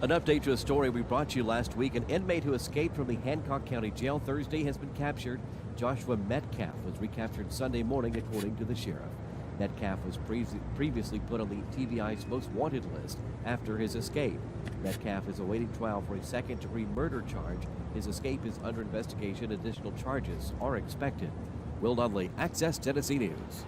An update to a story we brought you last week. An inmate who escaped from the Hancock County Jail Thursday has been captured. Joshua Metcalf was recaptured Sunday morning, according to the sheriff. Metcalf was previously put on the TVI's most wanted list after his escape. Metcalf is awaiting trial for a second-degree murder charge. His escape is under investigation. Additional charges are expected. Will Dudley, Access Tennessee News.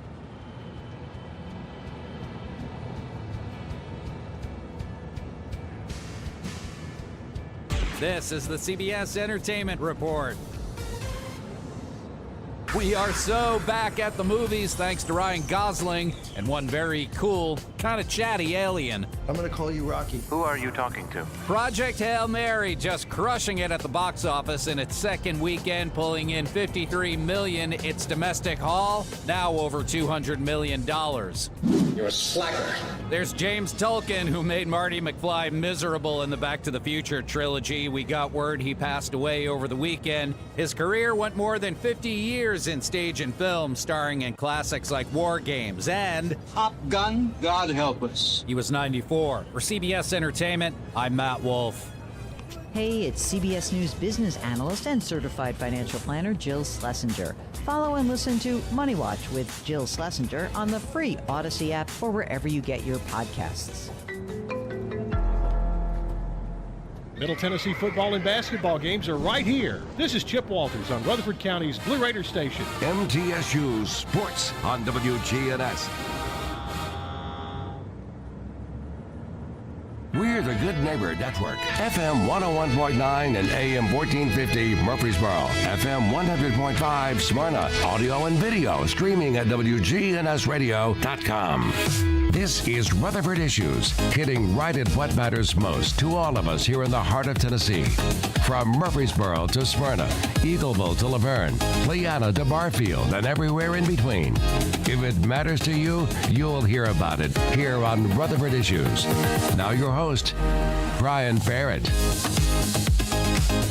This is the CBS Entertainment Report. We are so back at the movies thanks to Ryan Gosling and one very cool, kind of chatty alien. I'm going to call you Rocky. Who are you talking to? Project Hail Mary just crushing it at the box office in its second weekend, pulling in $53 million. Its domestic haul, now over $200 million. You're a slacker. There's James Tolkien, who made Marty McFly miserable in the Back to the Future trilogy. We got word he passed away over the weekend. His career went more than 50 years in stage and film, starring in classics like War Games and Top Gun, God help us. he was 94. For CBS Entertainment, I'm Matt Wolf. Hey, it's CBS News business analyst and certified financial planner Jill Schlesinger. Follow and listen to Money Watch with Jill Schlesinger on the free Odyssey app or wherever you get your podcasts. Middle Tennessee football and basketball games are right here. This is Chip Walters on Rutherford County's Blue Raider Station. MTSU Sports on WGNS. We're the Good Neighbor Network. FM 101.9 and AM 1450 Murfreesboro. FM 100.5 Smyrna. Audio and video streaming at wgnsradio.com. This is Rutherford Issues, hitting right at what matters most to all of us here in the heart of Tennessee. From Murfreesboro to Smyrna, Eagleville to Laverne, Leanna to Barfield, and everywhere in between. If it matters to you, you'll hear about it here on Rutherford Issues. Now your host, Brian Barrett.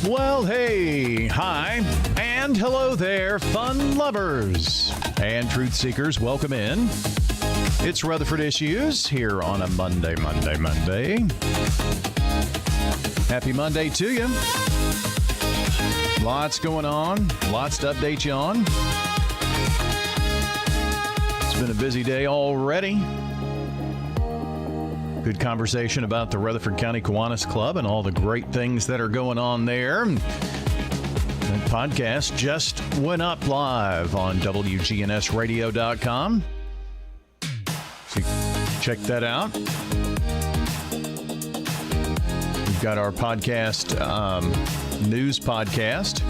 Well, hey, hi, and hello there, fun lovers and truth seekers. Welcome in. It's Rutherford Issues here on a Monday. Happy Monday to you. Lots going on, lots to update you on. It's been a busy day already. Good conversation about the Rutherford County Kiwanis Club and all the great things that are going on there. That podcast just went up live on wgnsradio.com. So check that out. We've got our podcast, news podcast,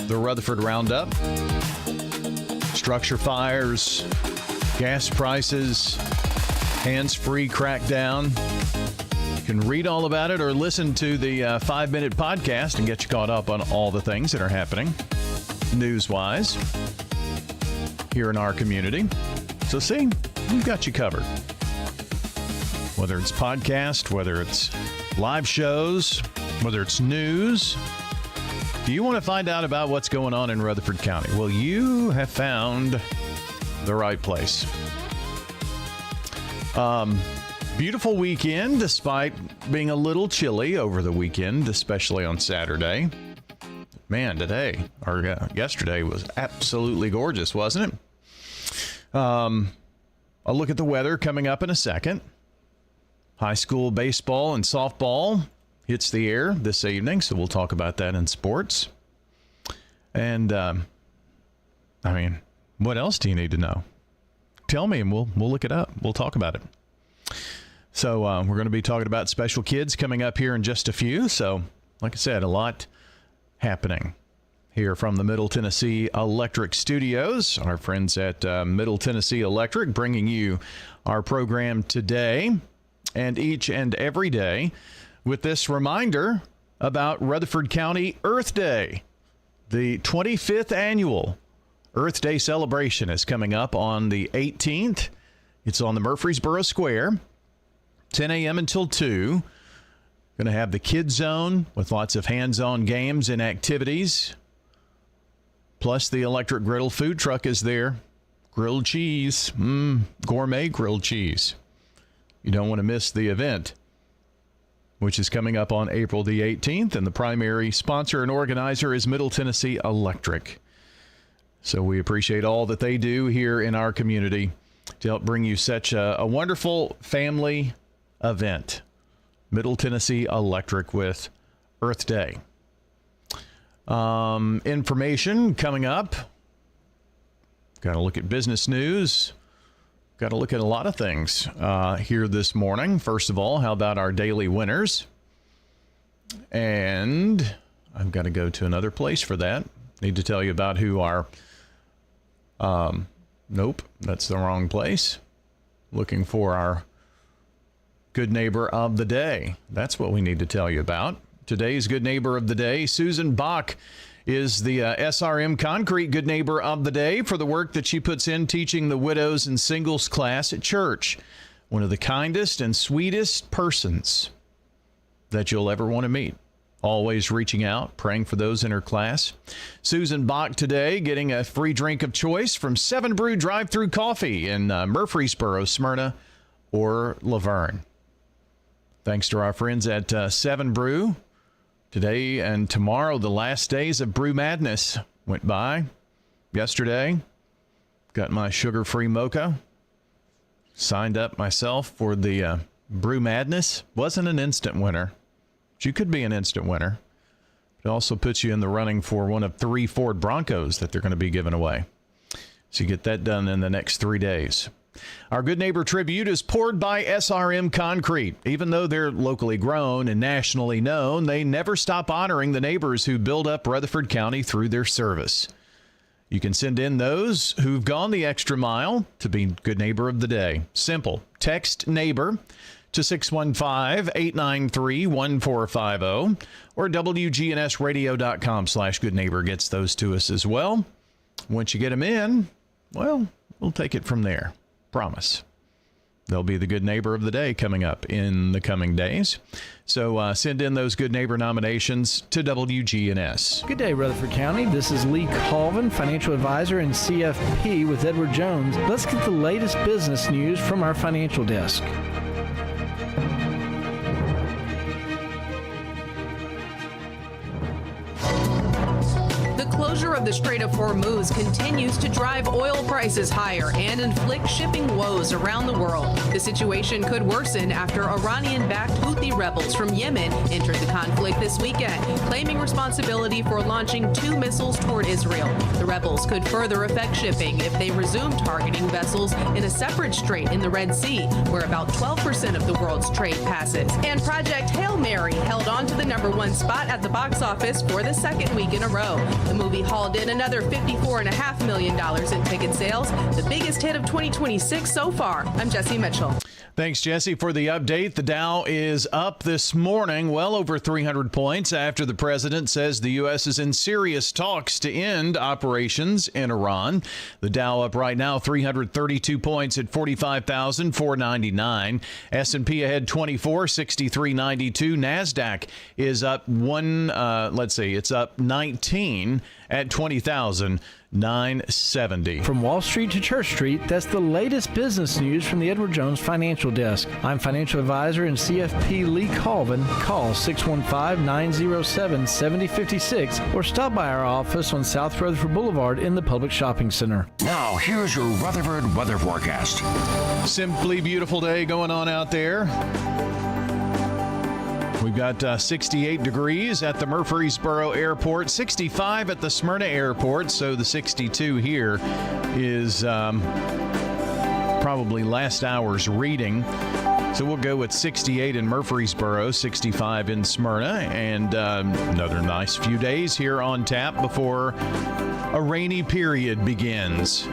the Rutherford Roundup, structure fires, gas prices, hands-free crackdown. You can read all about it or listen to the 5-minute podcast and get you caught up on all the things that are happening news-wise here in our community. So see, we've got you covered. Whether it's podcast, whether it's live shows, whether it's news. Do you want to find out about what's going on in Rutherford County? Well, you have found the right place. Beautiful weekend, despite being a little chilly over the weekend, especially on Saturday. Man, today, or yesterday, was absolutely gorgeous, wasn't it? I'll look at the weather coming up in a second. High school baseball and softball hits the air this evening, so we'll talk about that in sports. And, what else do you need to know? Tell me and we'll look it up. We'll talk about it. So we're going to be talking about special kids coming up here in just a few. So, like I said, a lot happening here from the Middle Tennessee Electric Studios. Our friends at Middle Tennessee Electric bringing you our program today and each and every day with this reminder about Rutherford County Earth Day. The 25th annual Earth Day celebration is coming up on the 18th. It's on the Murfreesboro Square, 10 a.m. until 2. Going to have the Kids Zone with lots of hands-on games and activities. Plus, the electric griddle food truck is there. Grilled cheese, gourmet grilled cheese. You don't want to miss the event. which is coming up on April the 18th. And the primary sponsor and organizer is Middle Tennessee Electric. So we appreciate all that they do here in our community to help bring you such a wonderful family event. Middle Tennessee Electric with Earth Day. Information coming up. Got to look at business news. Got to look at a lot of things here this morning. First of all, how about our daily winners? And I've got to go to another place for that. Need to tell you about who our... nope, that's the wrong place. Looking for our Good Neighbor of the Day. That's what we need to tell you about. Today's Good Neighbor of the Day, Susan Bach, is the SRM Concrete Good Neighbor of the Day for the work that she puts in teaching the widows and singles class at church. One of the kindest and sweetest persons that you'll ever want to meet. Always reaching out, praying for those in her class. Susan Bach today getting a free drink of choice from 7 Brew Drive-Thru Coffee in Murfreesboro, Smyrna, or Laverne. Thanks to our friends at 7 Brew. Today and tomorrow, the last days of Brew Madness went by. Yesterday, got my sugar-free mocha. Signed up myself for the Brew Madness. Wasn't an instant winner. But you could be an instant winner. It also puts you in the running for one of 3 Ford Broncos that they're going to be giving away. So you get that done in the next 3 days. Our Good Neighbor tribute is poured by SRM Concrete. Even though they're locally grown and nationally known, they never stop honoring the neighbors who build up Rutherford County through their service. You can send in those who've gone the extra mile to be Good Neighbor of the Day. Simple. Text NEIGHBOR to 615-893-1450 or wgnsradio.com/Good Neighbor gets those to us as well. Once you get them in, well, we'll take it from there. Promise. They'll be the Good Neighbor of the Day coming up in the coming days. So send in those Good Neighbor nominations to WGNS. Good day, Rutherford County. This is Lee Colvin, financial advisor and CFP with Edward Jones. Let's get the latest business news from our financial desk. The closure of the Strait of Hormuz continues to drive oil prices higher and inflict shipping woes around the world. The situation could worsen after Iranian-backed Houthi rebels from Yemen entered the conflict this weekend, claiming responsibility for launching 2 missiles toward Israel. The rebels could further affect shipping if they resume targeting vessels in a separate strait in the Red Sea, where about 12% of the world's trade passes. And Project Hail Mary held on to the #1 spot at the box office for the second week in a row. The movie hauled in another $54.5 million in ticket sales, the biggest hit of 2026 so far. I'm Jesse Mitchell. Thanks, Jesse, for the update. The Dow is up this morning, well over 300 points after the president says the U.S. is in serious talks to end operations in Iran. The Dow up right now 332 points at 45,499. S&P ahead 24, 63.92. NASDAQ is up it's up 19 at 20,970. From Wall Street to Church Street, that's the latest business news from the Edward Jones Financial Desk. I'm financial advisor and CFP Lee Colvin. Call 615-907-7056 or stop by our office on South Rutherford Boulevard in the Public Shopping Center. Now, here's your Rutherford weather forecast. Simply beautiful day going on out there. We've got 68 degrees at the Murfreesboro Airport, 65 at the Smyrna Airport, so the 62 here is probably last hour's reading. So we'll go with 68 in Murfreesboro, 65 in Smyrna, and another nice few days here on tap before a rainy period begins.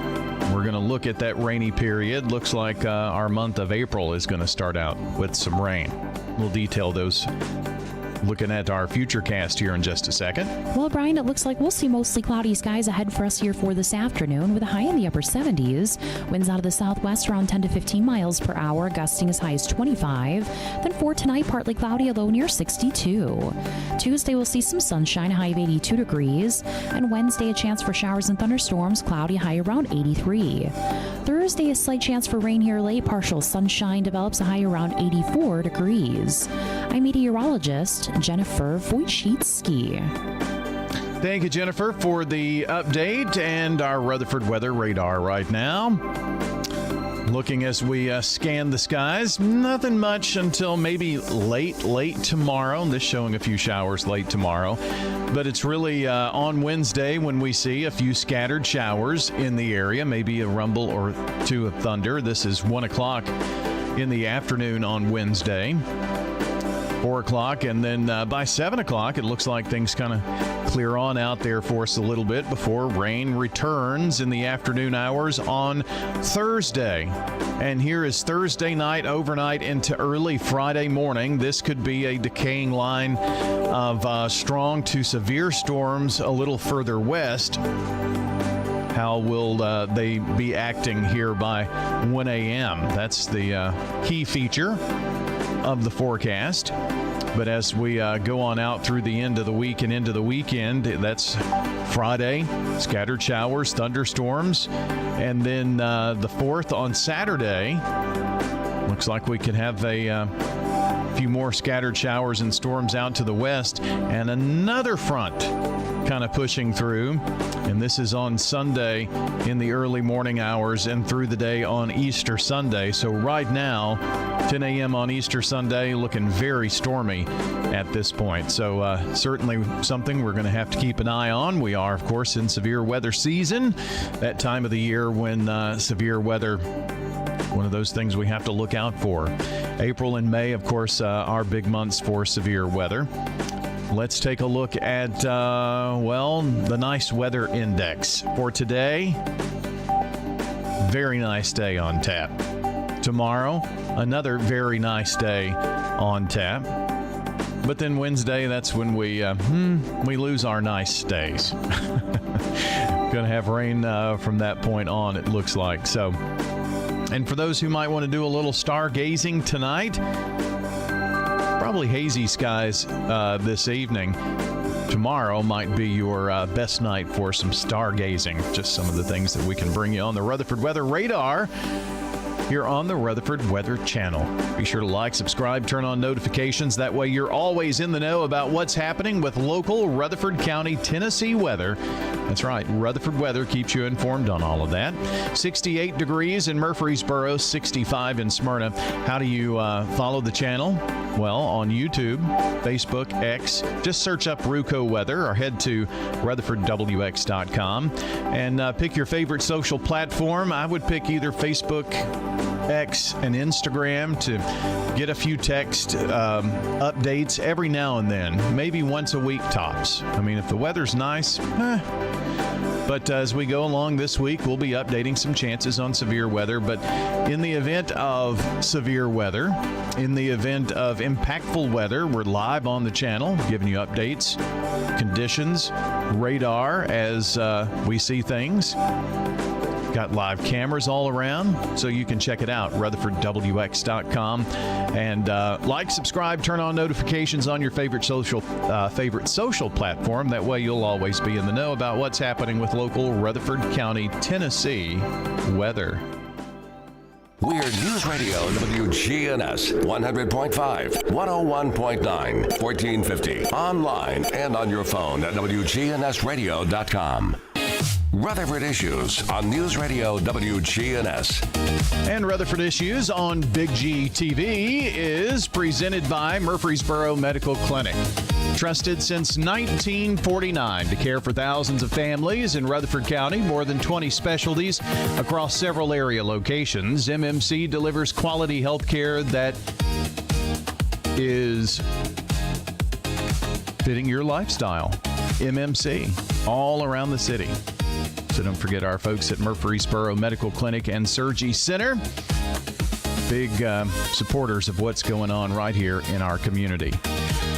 We're going to look at that rainy period. Looks like our month of April is going to start out with some rain. We'll detail those looking at our future cast here in just a second. Well, Brian, it looks like we'll see mostly cloudy skies ahead for us here for this afternoon with a high in the upper 70s. Winds out of the southwest around 10 to 15 miles per hour, gusting as high as 25. Then for tonight, partly cloudy, a low near 62. Tuesday, we'll see some sunshine, high of 82 degrees. And Wednesday, a chance for showers and thunderstorms, cloudy, high around 83. Thursday, a slight chance for rain here late. Partial sunshine develops, a high around 84 degrees. I'm meteorologist Jennifer Wojcicki. Thank you, Jennifer, for the update and our Rutherford weather radar right now. Looking as we scan the skies, nothing much until maybe late tomorrow. This showing a few showers late tomorrow. But it's really on Wednesday when we see a few scattered showers in the area, maybe a rumble or two of thunder. This is 1 o'clock in the afternoon on Wednesday. 4 o'clock, and then by 7 o'clock, it looks like things kind of clear on out there for us a little bit before rain returns in the afternoon hours on Thursday. And here is Thursday night, overnight into early Friday morning. This could be a decaying line of strong to severe storms a little further west. How will they be acting here by 1 a.m.? That's the key feature of the forecast. But as we go on out through the end of the week and into the weekend, that's Friday, scattered showers, thunderstorms, and then the 4th on Saturday, looks like we could have a few more scattered showers and storms out to the west, and another front kind of pushing through. And this is on Sunday in the early morning hours and through the day on Easter Sunday. So right now, 10 a.m. on Easter Sunday, looking very stormy at this point. So certainly something we're going to have to keep an eye on. We are, of course, in severe weather season, that time of the year when severe weather, one of those things we have to look out for. April and May, of course, are big months for severe weather. Let's take a look at, the nice weather index for today. Very nice day on tap. Tomorrow, another very nice day on tap. But then Wednesday, that's when we lose our nice days. Going to have rain from that point on, it looks like. So, and for those who might want to do a little stargazing tonight, probably hazy skies this evening. Tomorrow might be your best night for some stargazing. Just some of the things that we can bring you on the Rutherford Weather Radar here on the Rutherford Weather Channel. Be sure to like, subscribe, turn on notifications. That way you're always in the know about what's happening with local Rutherford County, Tennessee weather. That's right, Rutherford Weather keeps you informed on all of that. 68 degrees in Murfreesboro, 65 in Smyrna. How do you follow the channel? Well, on YouTube, Facebook, X, just search up Ruco Weather or head to RutherfordWX.com and pick your favorite social platform. I would pick either Facebook, X, and Instagram to get a few text updates every now and then, maybe once a week tops. I mean, if the weather's nice, But as we go along this week, we'll be updating some chances on severe weather. But in the event of severe weather, in the event of impactful weather, we're live on the channel, giving you updates, conditions, radar as we see things. Got live cameras all around, so you can check it out, RutherfordWX.com. And like, subscribe, turn on notifications on your favorite social platform. That way you'll always be in the know about what's happening with local Rutherford County, Tennessee weather. We're News Radio WGNS 100.5, 101.9, 1450. Online and on your phone at wgnsradio.com. Rutherford Issues on News Radio WGNS. And Rutherford Issues on Big G TV is presented by Murfreesboro Medical Clinic. Trusted since 1949 to care for thousands of families in Rutherford County, more than 20 specialties across several area locations. MMC delivers quality health care that is fitting your lifestyle. MMC, all around the city. So don't forget our folks at Murfreesboro Medical Clinic and Surgery Center. Big supporters of what's going on right here in our community.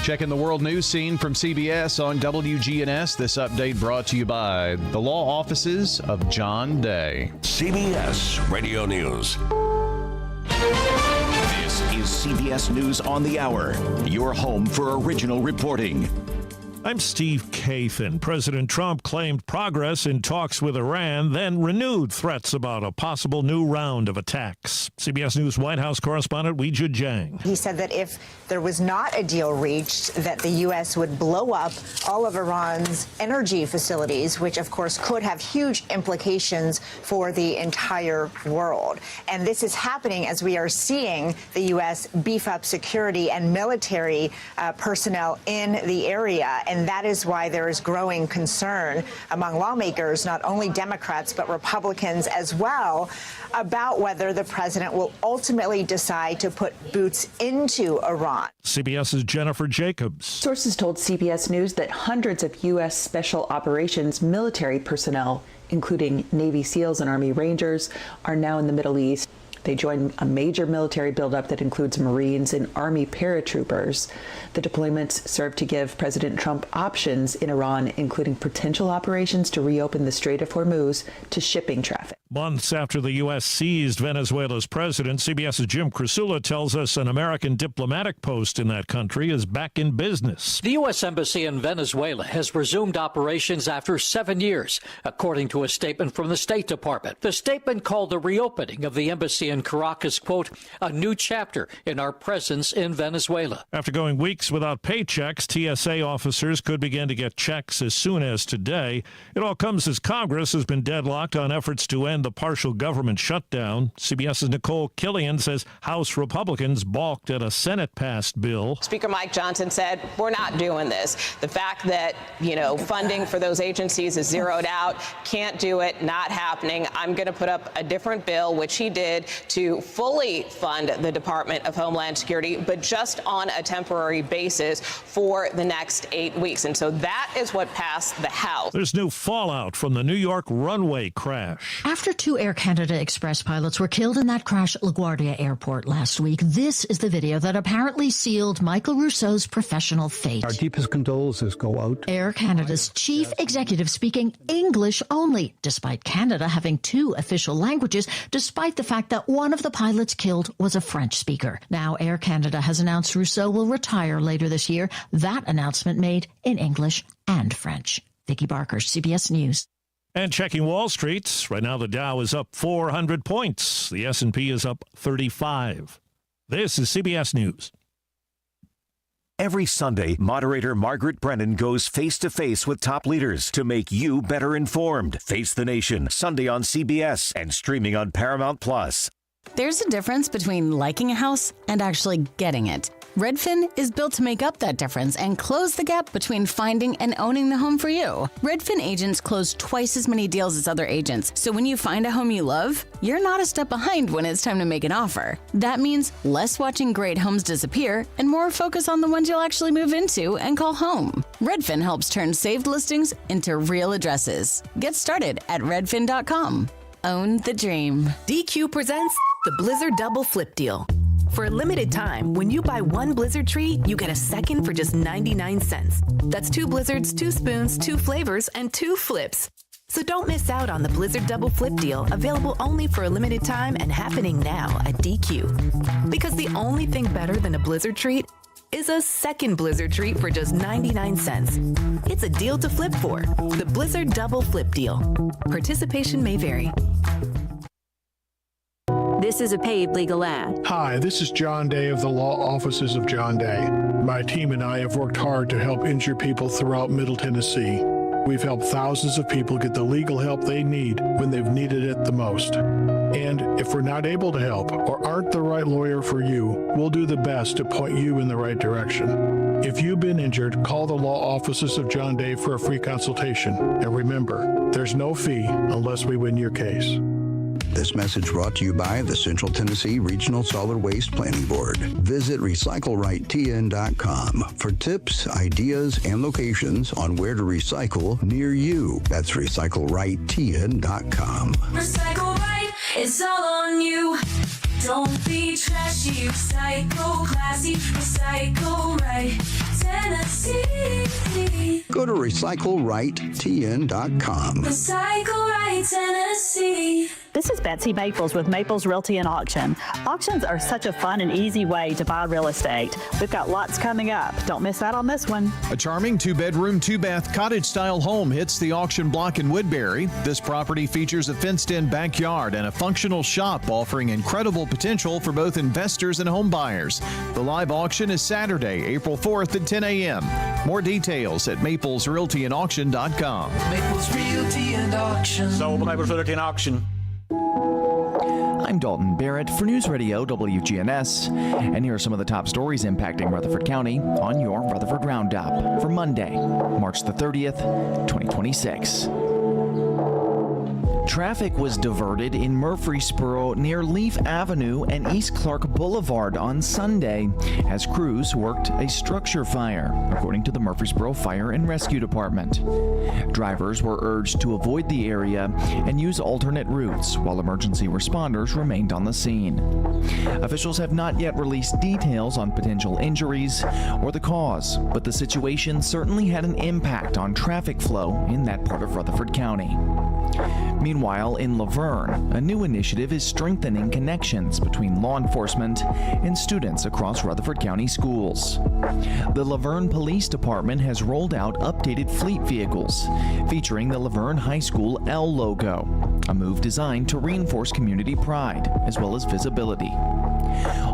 Checking the world news scene from CBS on WGNS. This update brought to you by the law offices of John Day. CBS Radio News. This is CBS News on the Hour, your home for original reporting. I'm Steve Kathan. President Trump claimed progress in talks with Iran, then renewed threats about a possible new round of attacks. CBS News White House correspondent Weijia Jiang. He said that if there was not a deal reached, that the U.S. would blow up all of Iran's energy facilities, which, of course, could have huge implications for the entire world. And this is happening as we are seeing the U.S. beef up security and military personnel in the area. And that is why there is growing concern among lawmakers, not only Democrats, but Republicans as well, about whether the president will ultimately decide to put boots into Iran. CBS's Jennifer Jacobs. Sources told CBS News that hundreds of U.S. Special Operations military personnel, including Navy SEALs and Army Rangers, are now in the Middle East. They join a major military buildup that includes Marines and Army paratroopers. The deployments serve to give President Trump options in Iran, including potential operations to reopen the Strait of Hormuz to shipping traffic. Months after the U.S. seized Venezuela's president, CBS's Jim Krasula tells us an American diplomatic post in that country is back in business. The U.S. Embassy in Venezuela has resumed operations after 7 years, according to a statement from the State Department. The statement called the reopening of the embassy in Caracas, quote, a new chapter in our presence in Venezuela. After going weeks without paychecks, TSA officers could begin to get checks as soon as today. It all comes as Congress has been deadlocked on efforts to end the partial government shutdown. CBS's Nicole Killian says House Republicans balked at a Senate-passed bill. Speaker Mike Johnson said, we're not doing this. The fact that, funding for those agencies is zeroed out, can't do it, not happening. I'm going to put up a different bill, which he did, to fully fund the Department of Homeland Security, but just on a temporary basis for the next 8 weeks. And so that is what passed the House. There's new fallout from the New York runway crash. After 2 Air Canada Express pilots were killed in that crash at LaGuardia Airport last week, this is the video that apparently sealed Michael Rousseau's professional fate. Our deepest condolences go out. Air Canada's chief executive speaking English only, despite Canada having 2 official languages, despite the fact that one of the pilots killed was a French speaker. Now Air Canada has announced Rousseau will retire later this year. That announcement made in English and French. Vicki Barker, CBS News. And checking Wall Street, right now the Dow is up 400 points. The S&P is up 35. This is CBS News. Every Sunday, moderator Margaret Brennan goes face-to-face with top leaders to make you better informed. Face the Nation, Sunday on CBS and streaming on Paramount+. There's a difference between liking a house and actually getting it. Redfin is built to make up that difference and close the gap between finding and owning the home for you. Redfin agents close twice as many deals as other agents, so when you find a home you love, you're not a step behind when it's time to make an offer. That means less watching great homes disappear and more focus on the ones you'll actually move into and call home. Redfin helps turn saved listings into real addresses. Get started at redfin.com. Own the dream. DQ presents the Blizzard Double Flip Deal. For a limited time, when you buy 1 Blizzard treat, you get a second for just 99 cents. That's 2 Blizzards, 2 spoons, 2 flavors, and 2 flips. So don't miss out on the Blizzard Double Flip Deal, available only for a limited time and happening now at DQ. Because the only thing better than a Blizzard treat is a second Blizzard treat for just 99 cents. It's a deal to flip for. The Blizzard Double Flip Deal. Participation may vary. This is a paid legal ad. Hi, this is John Day of the Law Offices of John Day. My team and I have worked hard to help injured people throughout Middle Tennessee. We've helped thousands of people get the legal help they need when they've needed it the most. And if we're not able to help or aren't the right lawyer for you, we'll do the best to point you in the right direction. If you've been injured, call the Law Offices of John Day for a free consultation. And remember, there's no fee unless we win your case. This message brought to you by the Central Tennessee Regional Solid Waste Planning Board. Visit recyclerightTN.com for tips, ideas, and locations on where to recycle near you. That's recyclerightTN.com. Recycle right, it's all on you. Don't be trashy, recycle classy, recycle right. Tennessee. Go Go to recyclerightTN.com. Recycle Right Tennessee. This is Betsy Maples with Maples Realty and Auction. Auctions are such a fun and easy way to buy real estate. We've got lots coming up. Don't miss out on this one. A charming 2-bedroom, 2-bath cottage-style home hits the auction block in Woodbury. This property features a fenced-in backyard and a functional shop offering incredible potential for both investors and home buyers. The live auction is Saturday, April 4th at 10 a.m. More details at maplesrealtyandauction.com. Maples Realty and Auction. Sold Maples Realty and Auction. I'm Dalton Barrett for News Radio WGNS, and here are some of the top stories impacting Rutherford County on your Rutherford Roundup for Monday, March the 30th, 2026. Traffic was diverted in Murfreesboro near Leaf Avenue and East Clark Boulevard on Sunday as crews worked a structure fire, according to the Murfreesboro Fire and Rescue Department. Drivers were urged to avoid the area and use alternate routes while emergency responders remained on the scene. Officials have not yet released details on potential injuries or the cause, but the situation certainly had an impact on traffic flow in that part of Rutherford County. Meanwhile, in Laverne, a new initiative is strengthening connections between law enforcement and students across Rutherford County schools. The Laverne Police Department has rolled out updated fleet vehicles featuring the Laverne High School L logo, a move designed to reinforce community pride as well as visibility.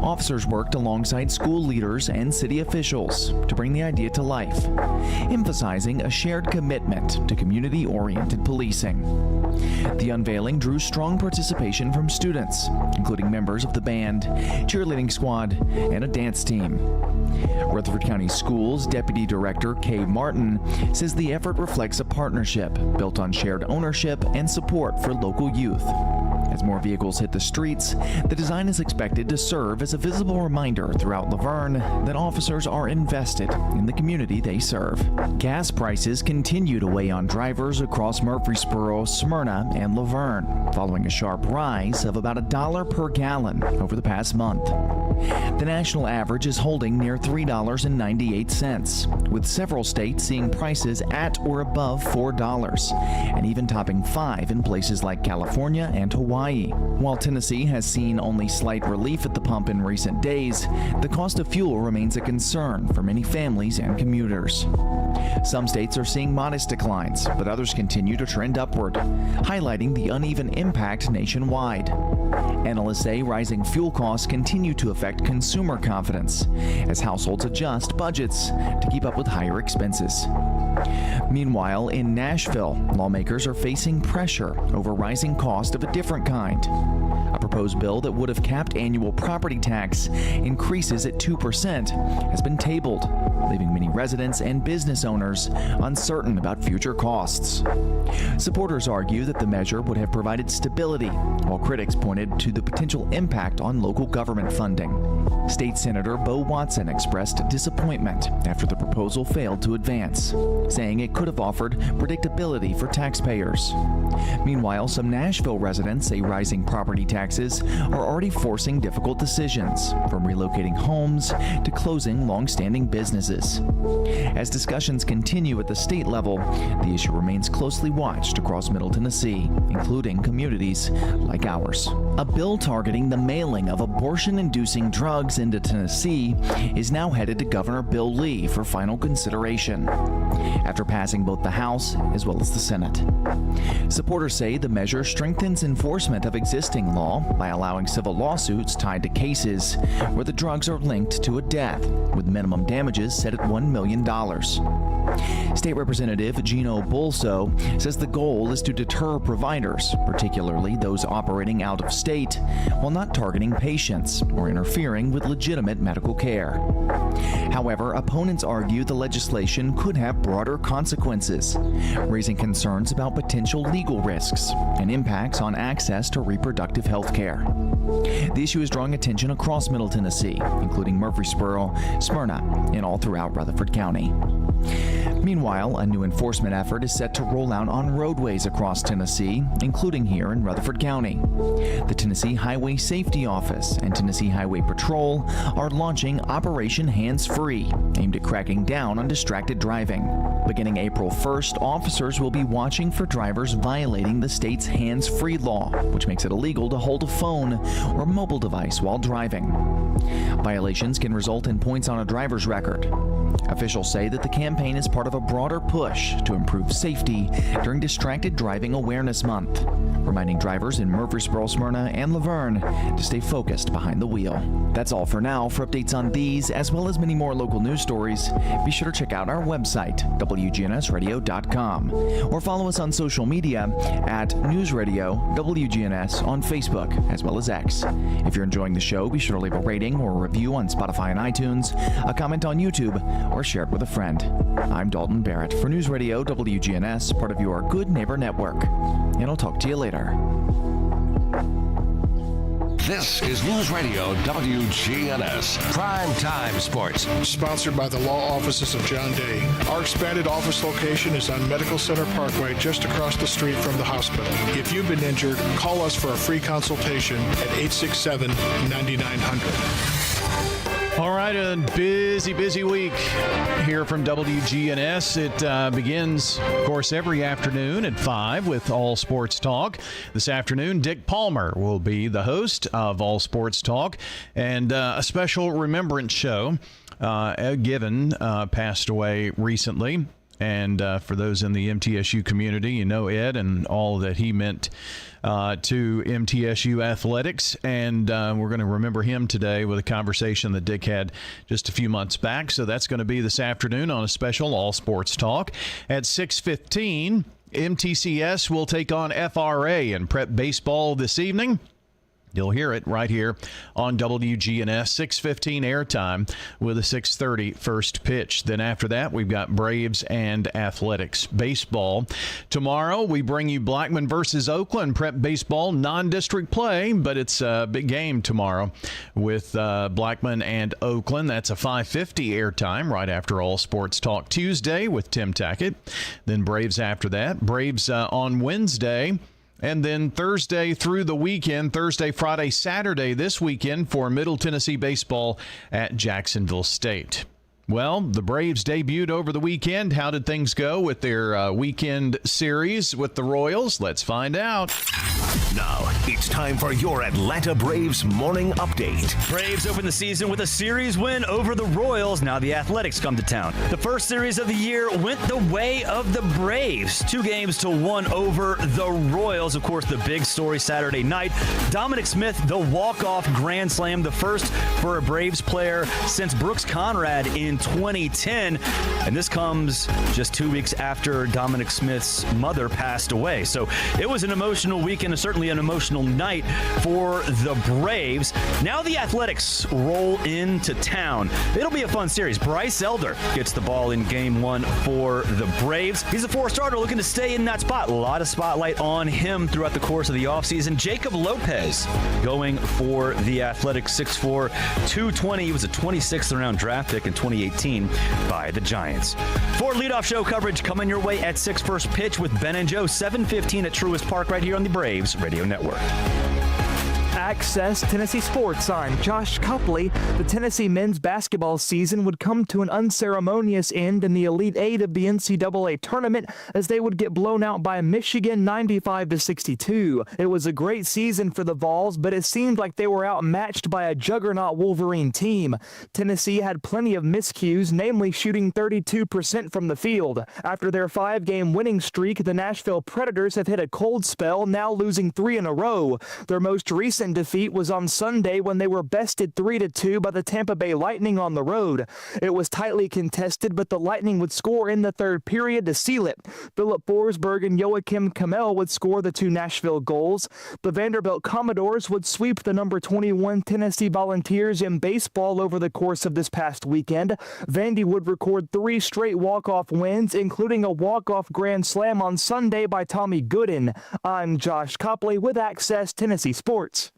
Officers worked alongside school leaders and city officials to bring the idea to life, emphasizing a shared commitment to community-oriented policing. The unveiling drew strong participation from students, including members of the band, cheerleading squad, and a dance team. Rutherford County Schools Deputy Director Kay Martin says the effort reflects a partnership built on shared ownership and support for local youth. As more vehicles hit the streets, the design is expected to serve as a visible reminder throughout Laverne that officers are invested in the community they serve. Gas prices continue to weigh on drivers across Murfreesboro, Smyrna, and Laverne, following a sharp rise of about $1 per gallon over the past month. The national average is holding near $3.98, with several states seeing prices at or above $4, and even topping $5 in places like California and Hawaii. While Tennessee has seen only slight relief at the pump in recent days, the cost of fuel remains a concern for many families and commuters. Some states are seeing modest declines, but others continue to trend upward, highlighting the uneven impact nationwide. Analysts say rising fuel costs continue to affect consumer confidence as households adjust budgets to keep up with higher expenses. Meanwhile, in Nashville, lawmakers are facing pressure over rising cost of a different kind. A proposed bill that would have capped annual property tax increases at 2% has been tabled, leaving many residents and business owners uncertain about future costs. Supporters argue that the measure would have provided stability, while critics pointed to the potential impact on local government funding. State Senator Bo Watson expressed disappointment after the proposal failed to advance, saying it could have offered predictability for taxpayers. Meanwhile, some Nashville residents say rising property taxes are already forcing difficult decisions, from relocating homes to closing long-standing businesses. As discussions continue at the state level, the issue remains closely watched across Middle Tennessee, including communities like ours. A bill targeting the mailing of abortion-inducing drugs into Tennessee is now headed to Governor Bill Lee for final consideration, after passing both the House as well as the Senate. Supporters say the measure strengthens enforcement of existing law by allowing civil lawsuits tied to cases where the drugs are linked to a death, with minimum damages set at $1 million. State Representative Gino Bulso says the goal is to deter providers, particularly those operating out of state, while not targeting patients or interfering with legitimate medical care. However, opponents argue the legislation could have broader consequences, raising concerns about potential legal risks and impacts on access to reproductive health care. The issue is drawing attention across Middle Tennessee, including Murfreesboro, Smyrna, and all throughout Rutherford County. Meanwhile, a new enforcement effort is set to roll out on roadways across Tennessee, including here in Rutherford County. The Tennessee Highway Safety Office and Tennessee Highway Patrol are launching Operation Hands Free, aimed at cracking down on distracted driving. Beginning April 1st, officers will be watching for drivers violating the state's hands-free law, which makes it illegal to hold a phone or mobile device while driving. Violations can result in points on a driver's record. Officials say that the campaign is part of a broader push to improve safety during Distracted Driving Awareness Month, reminding drivers in Murfreesboro, Smyrna, and Laverne to stay focused behind the wheel. That's all for now. For updates on these, as well as many more local news stories, be sure to check out our website, wgnsradio.com, or follow us on social media at News Radio WGNS on Facebook, as well as X. If you're enjoying the show, be sure to leave a rating or a review on Spotify and iTunes, a comment on YouTube, or share it with a friend. I'm Dalton Barrett for News Radio WGNS, part of your Good Neighbor Network. And I'll talk to you later. This is News Radio WGNS, Prime Time Sports. Sponsored by the law offices of John Day. Our expanded office location is on Medical Center Parkway, just across the street from the hospital. If you've been injured, call us for a free consultation at 867-9900. All right, a busy week here from WGNS. It begins, of course, every afternoon at 5 with All Sports Talk. This afternoon, Dick Palmer will be the host of All Sports Talk, and a special remembrance show. Given passed away recently. And for those in the MTSU community, you know Ed and all that he meant to MTSU athletics. And we're going to remember him today with a conversation that Dick had just a few months back. So that's going to be this afternoon on a special All Sports Talk. At 6:15, MTCS will take on FRA in prep baseball this evening. You'll hear it right here on WGNS, 6:15 airtime with a 6:30 first pitch. Then after that, we've got Braves and Athletics baseball. Tomorrow, we bring you Blackman versus Oakland prep baseball, non-district play, but it's a big game tomorrow with Blackman and Oakland. That's a 5:50 airtime right after All Sports Talk Tuesday with Tim Tackett. Then Braves after that. Braves on Wednesday. And then Thursday through the weekend, Thursday, Friday, Saturday this weekend for Middle Tennessee baseball at Jacksonville State. Well, the Braves debuted over the weekend. How did things go with their weekend series with the Royals? Let's find out. Now, it's time for your Atlanta Braves morning update. Braves open the season with a series win over the Royals. Now the Athletics come to town. The first series of the year went the way of the Braves. 2-1 over the Royals. Of course, the big story Saturday night. Dominic Smith, the walk-off grand slam, the first for a Braves player since Brooks Conrad in 2010. And this comes just 2 weeks after Dominic Smith's mother passed away. So it was an emotional weekend, and certainly an emotional night for the Braves. Now the Athletics roll into town. It'll be a fun series. Bryce Elder gets the ball in game one for the Braves. He's a 4-starter looking to stay in that spot. A lot of spotlight on him throughout the course of the offseason. Jacob Lopez going for the Athletics, 6'4", 220. He was a 26th round draft pick in 2018 by the Giants. For leadoff show coverage coming your way at 6 first pitch with Ben and Joe, 7:15 at Truist Park right here on the Braves Radio Network. Access Tennessee Sports. I'm Josh Copley. The Tennessee men's basketball season would come to an unceremonious end in the Elite Eight of the NCAA tournament as they would get blown out by Michigan 95-62. It was a great season for the Vols, but it seemed like they were outmatched by a juggernaut Wolverine team. Tennessee had plenty of miscues, namely shooting 32% from the field. After their 5-game winning streak, the Nashville Predators have hit a cold spell, now losing 3 in a row. Their most recent defeat was on Sunday when they were bested 3-2 by the Tampa Bay Lightning on the road. It was tightly contested, but the Lightning would score in the third period to seal it. Philip Forsberg and Joachim Kamel would score the 2 Nashville goals. The Vanderbilt Commodores would sweep the number 21 Tennessee Volunteers in baseball over the course of this past weekend. Vandy would record 3 straight walk-off wins, including a walk-off grand slam on Sunday by Tommy Gooden. I'm Josh Copley with Access Tennessee Sports.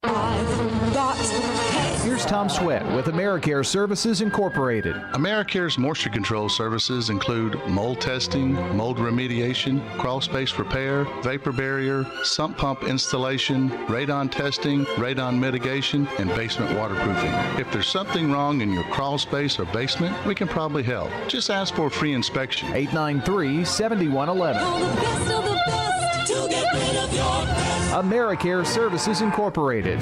I've got Here's Tom Sweat with AmeriCare Services Incorporated. AmeriCare's moisture control services include mold testing, mold remediation, crawl space repair, vapor barrier, sump pump installation, radon testing, radon mitigation, and basement waterproofing. If there's something wrong in your crawl space or basement, we can probably help. Just ask for a free inspection. 893-7111. AmeriCare Services Incorporated.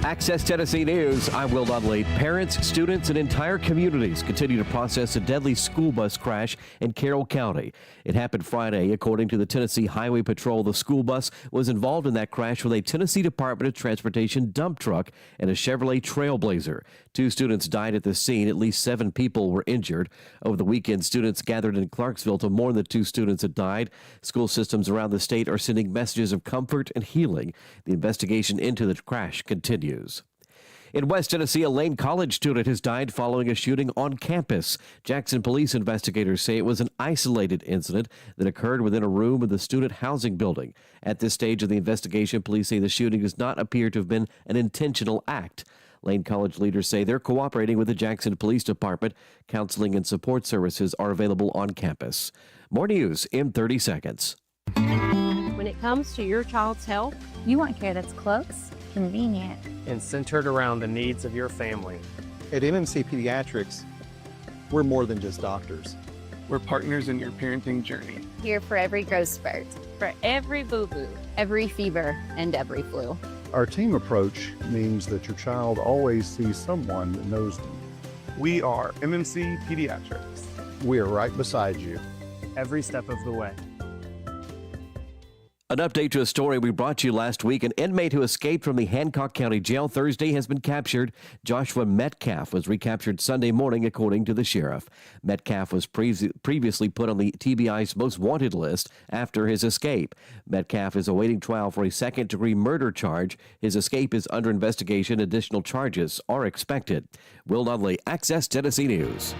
Access Tennessee News. I'm Will Dudley. Parents, students, and entire communities continue to process a deadly school bus crash in Carroll County. It happened Friday. According to the Tennessee Highway Patrol, the school bus was involved in that crash with a Tennessee Department of Transportation dump truck and a Chevrolet Trailblazer. 2 students died at the scene. At least 7 people were injured. Over the weekend, students gathered in Clarksville to mourn the 2 students that died. School systems around the state are sending messages of comfort and healing. The investigation into the crash continues. In West Tennessee, a Lane College student has died following a shooting on campus. Jackson police investigators say it was an isolated incident that occurred within a room of the student housing building. At this stage of the investigation, police say the shooting does not appear to have been an intentional act. Lane College leaders say they're cooperating with the Jackson Police Department. Counseling and support services are available on campus. More news in 30 seconds. When it comes to your child's health, you want care that's close, convenient, and centered around the needs of your family. At MMC Pediatrics, we're more than just doctors. We're partners in your parenting journey. Here for every growth spurt, for every boo-boo, every fever, and every flu. Our team approach means that your child always sees someone that knows them. We are MMC Pediatrics. We are right beside you. Every step of the way. An update to a story we brought you last week. An inmate who escaped from the Hancock County Jail Thursday has been captured. Joshua Metcalf was recaptured Sunday morning, according to the sheriff. Metcalf was previously put on the TBI's most wanted list after his escape. Metcalf is awaiting trial for a second-degree murder charge. His escape is under investigation. Additional charges are expected. Will Dudley, Access Tennessee News.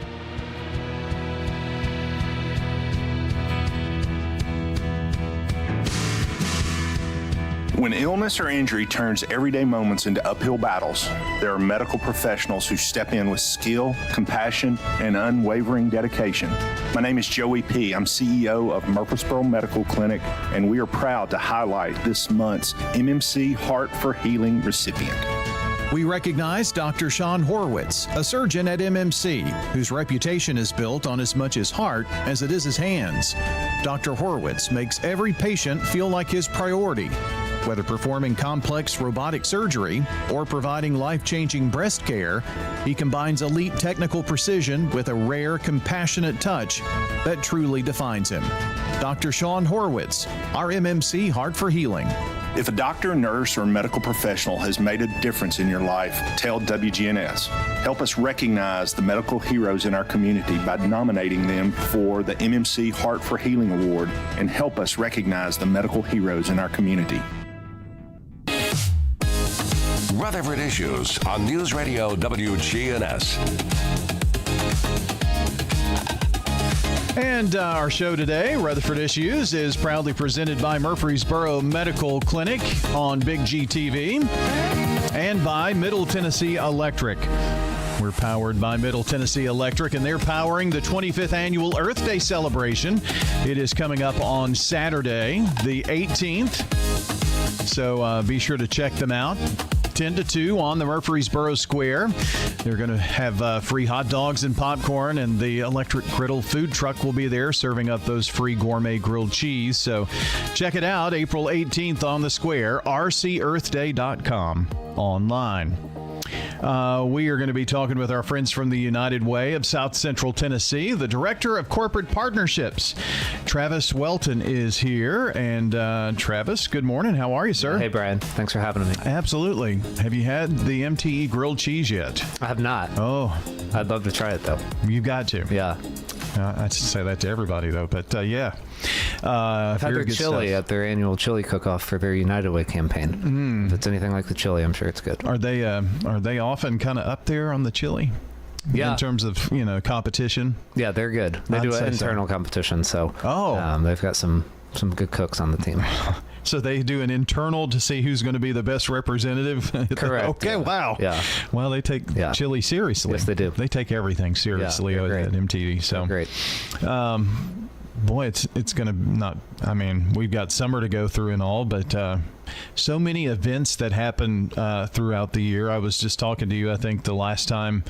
When illness or injury turns everyday moments into uphill battles, there are medical professionals who step in with skill, compassion, and unwavering dedication. My name is Joey P. I'm CEO of Murfreesboro Medical Clinic, and we are proud to highlight this month's MMC Heart for Healing recipient. We recognize Dr. Sean Horwitz, a surgeon at MMC, whose reputation is built on as much his heart as it is his hands. Dr. Horwitz makes every patient feel like his priority. Whether performing complex robotic surgery or providing life-changing breast care, he combines elite technical precision with a rare, compassionate touch that truly defines him. Dr. Sean Horwitz, our MMC Heart for Healing. If a doctor, nurse, or medical professional has made a difference in your life, tell WGNS. Help us recognize the medical heroes in our community by nominating them for the MMC Heart for Healing Award, and help us recognize the medical heroes in our community. Rutherford Issues on News Radio WGNS. And our show today, Rutherford Issues, is proudly presented by Murfreesboro Medical Clinic on Big G TV and by Middle Tennessee Electric. We're powered by Middle Tennessee Electric, and they're powering the 25th annual Earth Day celebration. It is coming up on Saturday, the 18th. So be sure to check them out. 10 to 2 on the Murfreesboro Square. They're going to have free hot dogs and popcorn, and the electric griddle food truck will be there serving up those free gourmet grilled cheese. So check it out, April 18th on the Square, rcearthday.com online. We are going to be talking with our friends from the United Way of South Central Tennessee. The Director of Corporate Partnerships, Travis Welton, is here. And Travis, good morning. How are you, sir? Hey, Brian. Thanks for having me. Absolutely. Have you had the MTE grilled cheese yet? I have not. Oh. I'd love to try it, though. You've got to. Yeah. I should say that to everybody, though. But, yeah. I've had their chili stuff at their annual chili cook-off for their United Way campaign. If it's anything like the chili, I'm sure it's good. Are they often kind of up there on the chili? Yeah. In terms of, competition? Yeah, they're good. They do an internal competition, so they've got some good cooks on the team. So they do an internal to see who's going to be the best representative? Correct. Okay, wow. Yeah. Well, they take chili seriously. Yes, they do. They take everything seriously at MTD. So great. Boy, it's going to not. I mean, we've got summer to go through and all, but so many events that happen throughout the year. I was just talking to you. I think the last time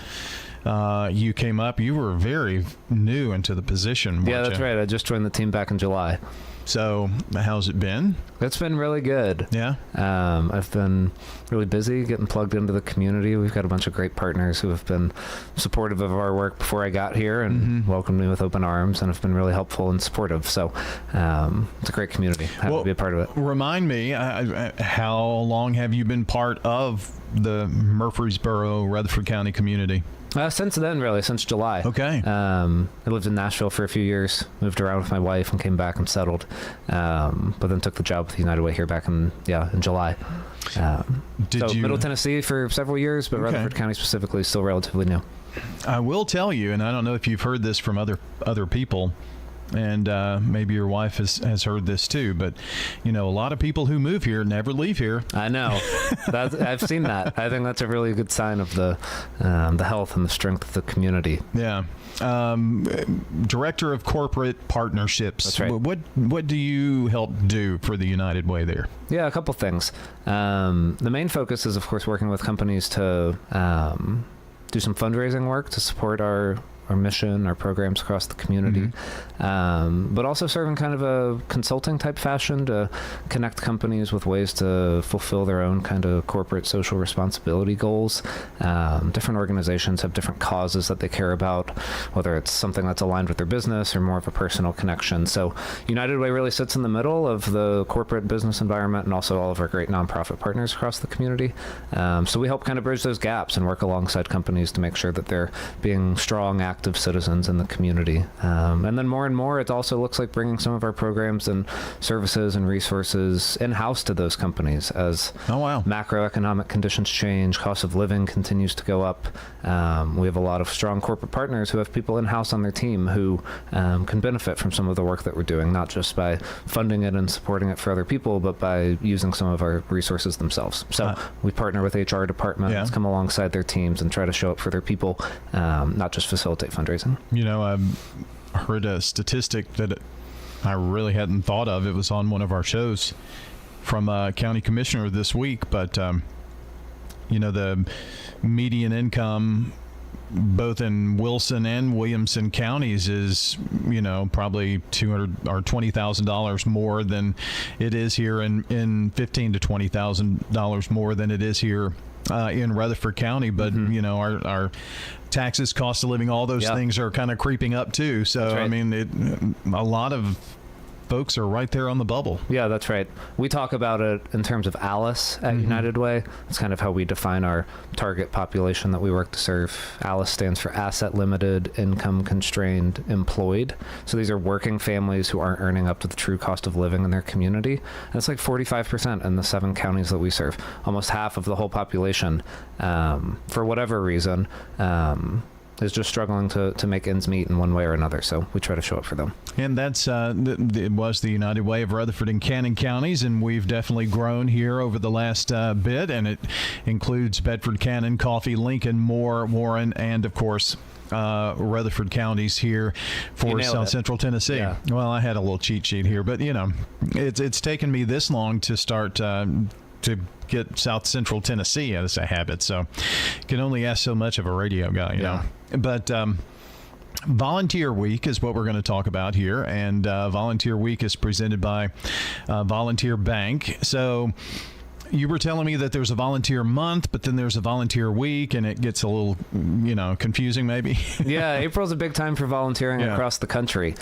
you came up, you were very new into the position. Yeah, that's right. I just joined the team back in July. So how's it been? It's been really good. Yeah. I've been really busy getting plugged into the community. We've got a bunch of great partners who have been supportive of our work before I got here and welcomed me with open arms and have been really helpful and supportive. So it's a great community. Happy to be a part of it. Remind me, how long have you been part of the Murfreesboro, Rutherford County community? Since then, really, since July. Okay. I lived in Nashville for a few years, moved around with my wife and came back and settled. But then took the job with United Way here back in July. Middle Tennessee for several years, but Rutherford County specifically is still relatively new. I will tell you, and I don't know if you've heard this from other people, and maybe your wife has heard this too, but a lot of people who move here never leave here. I know. I've seen that. I think that's a really good sign of the health and the strength of the community. Yeah. Director of Corporate Partnerships. That's right. What do you help do for the United Way there? Yeah, a couple things. The main focus is, of course, working with companies to do some fundraising work to support our mission, our programs across the community, but also serve in kind of a consulting type fashion to connect companies with ways to fulfill their own kind of corporate social responsibility goals. Different organizations have different causes that they care about, whether it's something that's aligned with their business or more of a personal connection. So United Way really sits in the middle of the corporate business environment and also all of our great nonprofit partners across the community. So we help kind of bridge those gaps and work alongside companies to make sure that they're being strong, active citizens in the community. And then more and more, it also looks like bringing some of our programs and services and resources in-house to those companies as macroeconomic conditions change, cost of living continues to go up. We have a lot of strong corporate partners who have people in-house on their team who can benefit from some of the work that we're doing, not just by funding it and supporting it for other people, but by using some of our resources themselves. So we partner with HR departments, come alongside their teams and try to show up for their people, not just facilitate fundraising. I heard a statistic that I really hadn't thought of. It was on one of our shows from a county commissioner this week, but the median income both in Wilson and Williamson counties is, probably $200,000 or $20,000 more than it is here in $15,000 to $20,000 more than it is here in Rutherford County. But our taxes, cost of living, all those things are kind of creeping up too. So right. I mean, a lot of folks are right there on the bubble. Yeah, that's right. We talk about it in terms of ALICE at United Way. It's kind of how we define our target population that we work to serve. ALICE stands for Asset Limited, Income Constrained, Employed. So these are working families who aren't earning up to the true cost of living in their community. And it's like 45% in the 7 counties that we serve. Almost half of the whole population, for whatever reason, is just struggling to make ends meet in one way or another. So we try to show up for them. And that's it was the United Way of Rutherford and Cannon counties, and we've definitely grown here over the last bit, and it includes Bedford, Cannon, Coffee, Lincoln, Moore, Warren, and of course Rutherford counties here for South Central Tennessee. Yeah. Well, I had a little cheat sheet here, but it's taken me this long to start to get South Central Tennessee as a habit, so can only ask so much of a radio guy, you know. But Volunteer Week is what we're going to talk about here, and Volunteer Week is presented by Volunteer Bank. So you were telling me that there's a volunteer month, but then there's a volunteer week, and it gets a little, confusing maybe. Yeah, April's a big time for volunteering across the country.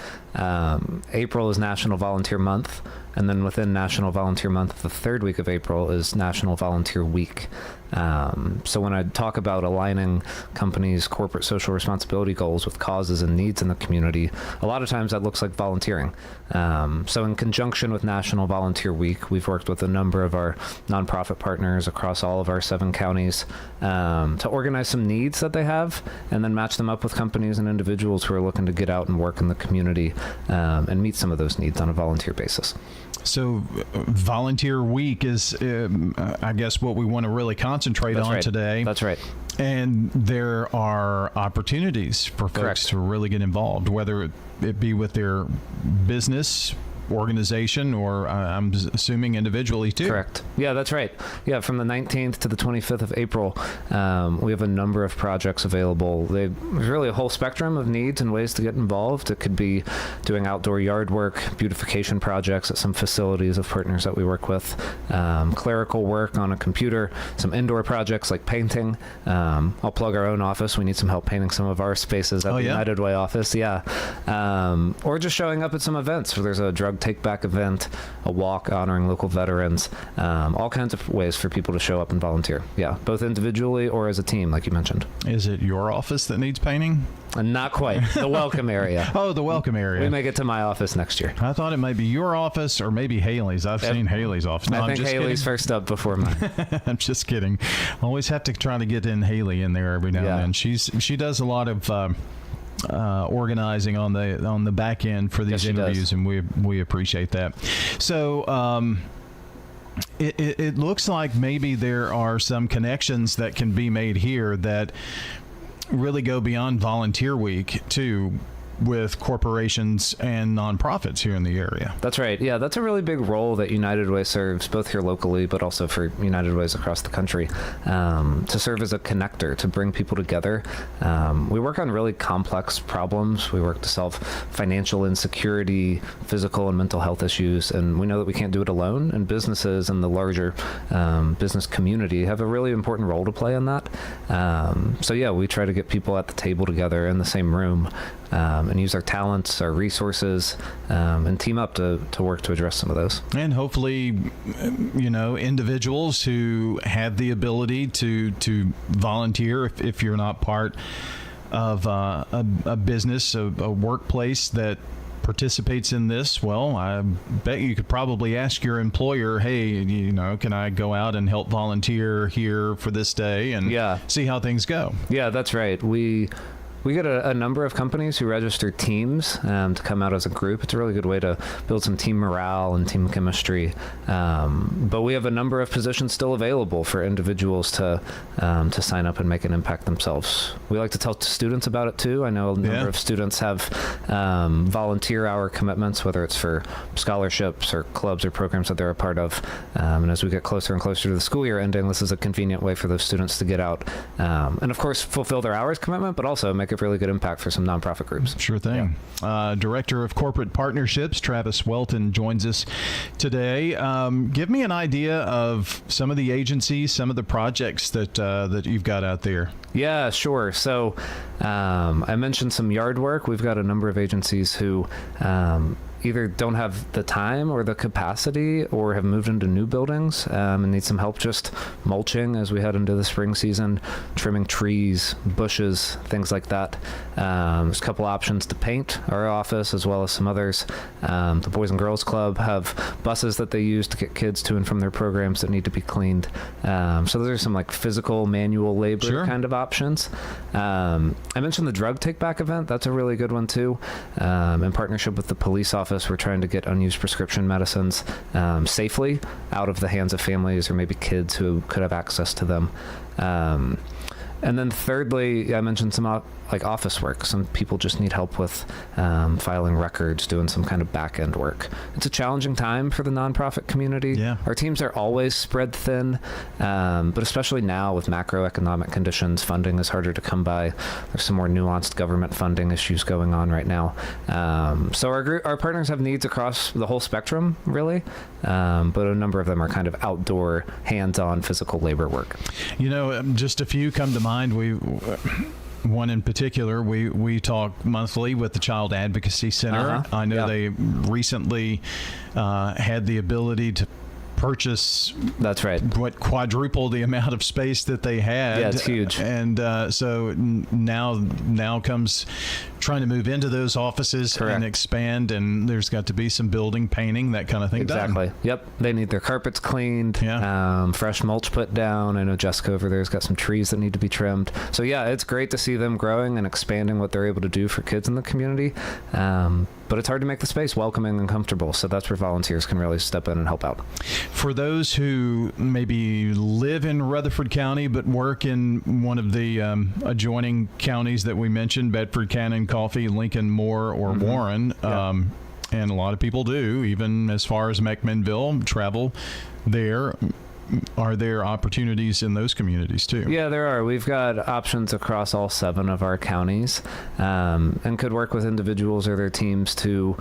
April is National Volunteer Month, and then within National Volunteer Month, the 3rd week of April is National Volunteer Week. So when I talk about aligning companies' corporate social responsibility goals with causes and needs in the community, a lot of times that looks like volunteering. So in conjunction with National Volunteer Week, we've worked with a number of our nonprofit partners across all of our 7 counties to organize some needs that they have and then match them up with companies and individuals who are looking to get out and work in the community and meet some of those needs on a volunteer basis. So Volunteer Week is, I guess, what we want to really concentrate on today. That's right. And there are opportunities for folks to really get involved, whether it be with their business organization or I'm assuming individually too. Correct. Yeah, that's right. Yeah, from the 19th to the 25th of April, we have a number of projects available. There's really a whole spectrum of needs and ways to get involved. It could be doing outdoor yard work, beautification projects at some facilities of partners that we work with, clerical work on a computer, some indoor projects like painting. I'll plug our own office. We need some help painting some of our spaces at the United Way office. Yeah. Or just showing up at some events where there's a drug take-back event, a walk honoring local veterans, all kinds of ways for people to show up and volunteer. Yeah, both individually or as a team, like you mentioned. Is it your office that needs painting? Not quite. The welcome area. Oh, the welcome area. We may get to my office next year. I thought it might be your office or maybe Haley's. I've seen Haley's office. No, I think Haley's first up before mine. I'm just kidding. Always have to try to get in Haley in there every now and then. She does a lot of organizing on the back end for these interviews, and we appreciate that. So it looks like maybe there are some connections that can be made here that really go beyond Volunteer Week too, with corporations and nonprofits here in the area. That's right. Yeah, that's a really big role that United Way serves, both here locally, but also for United Ways across the country, to serve as a connector, to bring people together. We work on really complex problems. We work to solve financial insecurity, physical and mental health issues, and we know that we can't do it alone, and businesses and the larger business community have a really important role to play in that. So yeah, we try to get people at the table together in the same room, and use our talents, our resources, and team up to work to address some of those. And hopefully, individuals who have the ability to volunteer, if you're not part of a business, a workplace that participates in this, well, I bet you could probably ask your employer, hey, can I go out and help volunteer here for this day and see how things go. Yeah, that's right. We get a number of companies who register teams to come out as a group. It's a really good way to build some team morale and team chemistry. But we have a number of positions still available for individuals to sign up and make an impact themselves. We like to tell students about it too. I know a number of students have volunteer hour commitments, whether it's for scholarships or clubs or programs that they're a part of. And as we get closer and closer to the school year ending, this is a convenient way for those students to get out and, of course, fulfill their hours commitment, but also make a really good impact for some nonprofit groups. Sure thing. Yeah. Director of Corporate Partnerships, Travis Welton, joins us today. Give me an idea of some of the agencies, some of the projects that you've got out there. Yeah, sure. So I mentioned some yard work. We've got a number of agencies who either don't have the time or the capacity or have moved into new buildings and need some help just mulching as we head into the spring season, trimming trees, bushes, things like that. There's a couple options to paint our office as well as some others. The Boys and Girls Club have buses that they use to get kids to and from their programs that need to be cleaned. So those are some like physical manual labor kind of options. I mentioned the drug take-back event. That's a really good one too. In partnership with the police office, we're trying to get unused prescription medicines safely out of the hands of families or maybe kids who could have access to them. And then thirdly, I mentioned some office work. Some people just need help with filing records, doing some kind of back-end work. It's a challenging time for the nonprofit community. Yeah. Our teams are always spread thin, but especially now with macroeconomic conditions, funding is harder to come by. There's some more nuanced government funding issues going on right now. So our partners have needs across the whole spectrum, really, but a number of them are kind of outdoor, hands-on physical labor work. Just a few come to mind. One in particular, we talk monthly with the Child Advocacy Center. I know they recently had the ability to purchase. That's right. Quadruple the amount of space that they had. Yeah, it's huge. And so now comes trying to move into those offices and expand, and there's got to be some building, painting, that kind of thing exactly done. Yep. They need their carpets cleaned, fresh mulch put down. I know Jessica over there's got some trees that need to be trimmed. So yeah, it's great to see them growing and expanding what they're able to do for kids in the community. but it's hard to make the space welcoming and comfortable. So that's where volunteers can really step in and help out. For those who maybe live in Rutherford County but work in one of the adjoining counties that we mentioned, Bedford, Cannon, Coffee, Lincoln, Moore, or Warren, and a lot of people do, even as far as McMinnville, travel there. Are there opportunities in those communities too? Yeah, there are. We've got options across all 7 of our counties, and could work with individuals or their teams to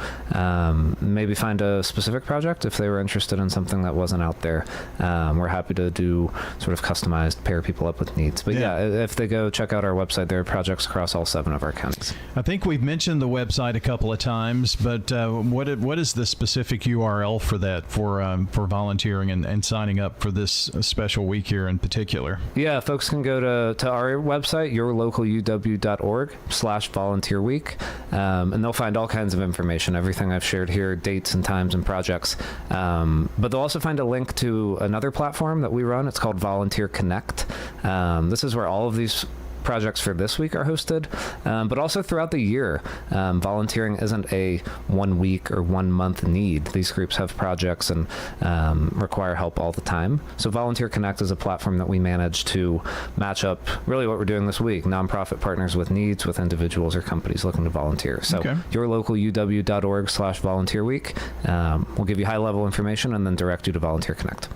maybe find a specific project if they were interested in something that wasn't out there. We're happy to do sort of customized, pair people up with needs. But yeah, if they go check out our website, there are projects across all 7 of our counties. I think we've mentioned the website a couple of times, but what is the specific URL for that, for volunteering and signing up for this special week here in particular? Yeah, folks can go to our website, yourlocaluw.org/volunteer week, and they'll find all kinds of information, everything I've shared here, dates and times and projects. But they'll also find a link to another platform that we run. It's called Volunteer Connect. This is where all of these projects for this week are hosted, but also throughout the year. Volunteering isn't a 1 week or 1 month need. These groups have projects and require help all the time. So Volunteer Connect is a platform that we manage to match up really what we're doing this week, nonprofit partners with needs with individuals or companies looking to volunteer. So yourlocaluw.org/volunteer week will give you high level information and then direct you to Volunteer Connect.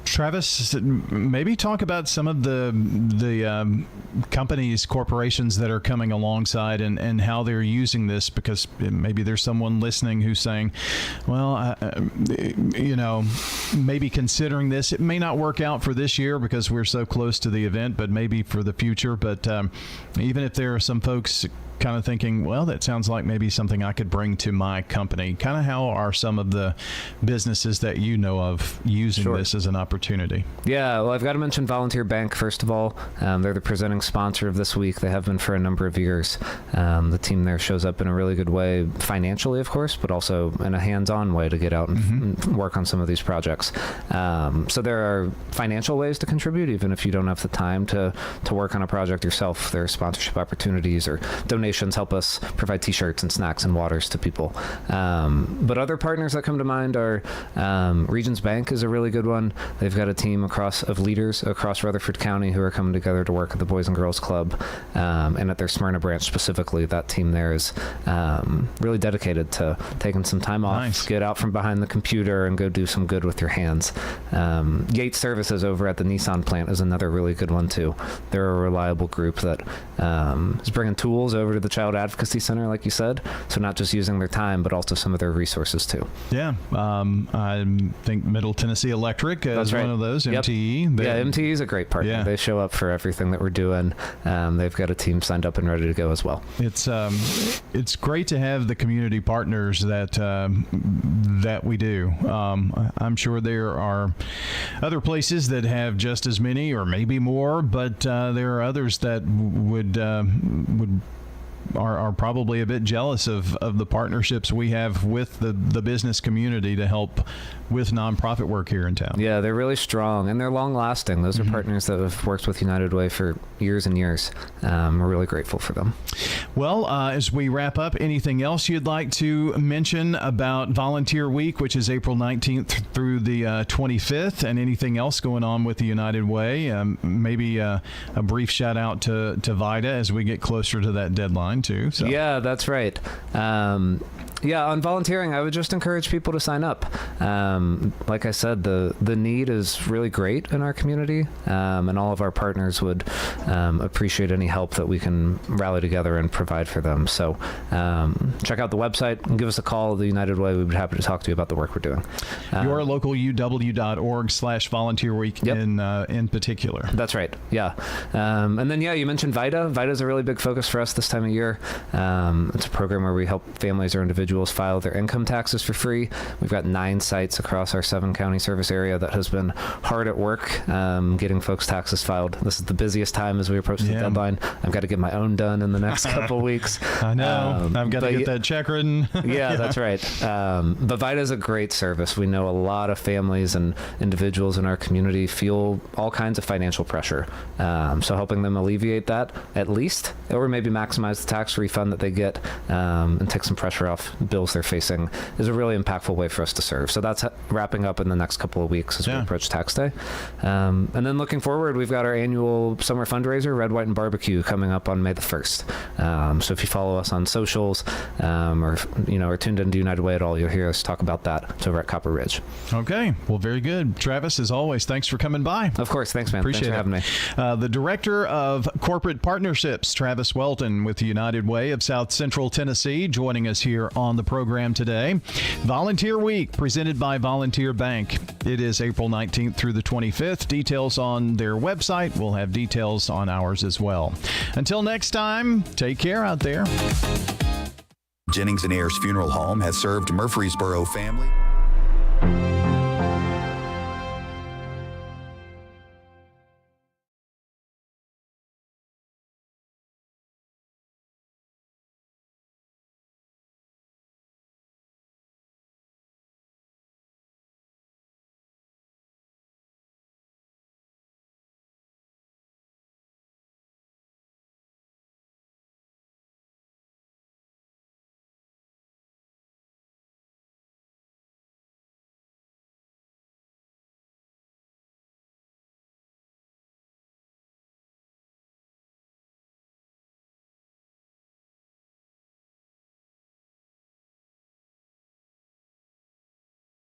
Travis, maybe talk about some of the companies, corporations that are coming alongside and how they're using this, because maybe there's someone listening who's saying, well, maybe considering this. It may not work out for this year because we're so close to the event, but maybe for the future. But even if there are some folks kind of thinking, well, that sounds like maybe something I could bring to my company. Kind of how are some of the businesses that you know of using this as an opportunity? Yeah, well, I've got to mention Volunteer Bank, first of all. They're the presenting sponsor of this week. They have been for a number of years. The team there shows up in a really good way, financially, of course, but also in a hands-on way to get out and work on some of these projects. So there are financial ways to contribute, even if you don't have the time to work on a project yourself. There are sponsorship opportunities or donations help us provide t-shirts and snacks and waters to people. But other partners that come to mind are Regions Bank is a really good one. They've got a team of leaders across Rutherford County who are coming together to work at the Boys and Girls Club, and at their Smyrna branch specifically. That team there is really dedicated to taking some time off, get out from behind the computer and go do some good with your hands. Yates Services over at the Nissan plant is another really good one too. They're a reliable group that is bringing tools over to the Child Advocacy Center, like you said. So not just using their time, but also some of their resources too. Yeah. I think Middle Tennessee Electric is one of those, MTE. MTE is a great partner. Yeah. They show up for everything that we're doing. They've got a team signed up and ready to go as well. It's great to have the community partners that we do. I'm sure there are other places that have just as many or maybe more, but there are others that are probably a bit jealous of the partnerships we have with the business community to help with nonprofit work here in town. Yeah, they're really strong and they're long lasting. Those are partners that have worked with United Way for years and years. We're really grateful for them. Well, as we wrap up, anything else you'd like to mention about Volunteer Week, which is April 19th through the 25th, and anything else going on with the United Way? Maybe a brief shout out to VITA as we get closer to that deadline too. So. Yeah, that's right. On volunteering, I would just encourage people to sign up. Like I said, the need is really great in our community, and all of our partners would appreciate any help that we can rally together and provide for them. So check out the website and give us a call at the United Way. We'd be happy to talk to you about the work we're doing. yourlocaluw.org/volunteer week in particular. That's right. Yeah. And then, you mentioned VITA. VITA is a really big focus for us this time of year. It's a program where we help families or individuals individuals file their income taxes for free. We've got 9 sites across our 7-county service area that has been hard at work getting folks' taxes filed. This is the busiest time as we approach the deadline. I've got to get my own done in the next couple weeks. I know. I've got to get that check written. Yeah, that's right. But VITA is a great service. We know a lot of families and individuals in our community feel all kinds of financial pressure. So helping them alleviate that at least, or maybe maximize the tax refund that they get and take some pressure off bills they're facing is a really impactful way for us to serve. So that's wrapping up in the next couple of weeks as we approach tax day. And then looking forward, we've got our annual summer fundraiser, Red, White, and Barbecue, coming up on May the 1st. So if you follow us on socials or are tuned into United Way at all, you'll hear us talk about that. It's over at Copper Ridge. Okay. Well, very good. Travis, as always, thanks for coming by. Of course. Thanks, man. Appreciate Thanks for having me. The Director of Corporate Partnerships, Travis Welton with the United Way of South Central Tennessee, joining us here on the program today. Volunteer Week, presented by Volunteer Bank. It is April 19th through the 25th. Details on their website. We'll have details on ours as well. Until next time, take care out there. Jennings and Ayers Funeral Home has served Murfreesboro family.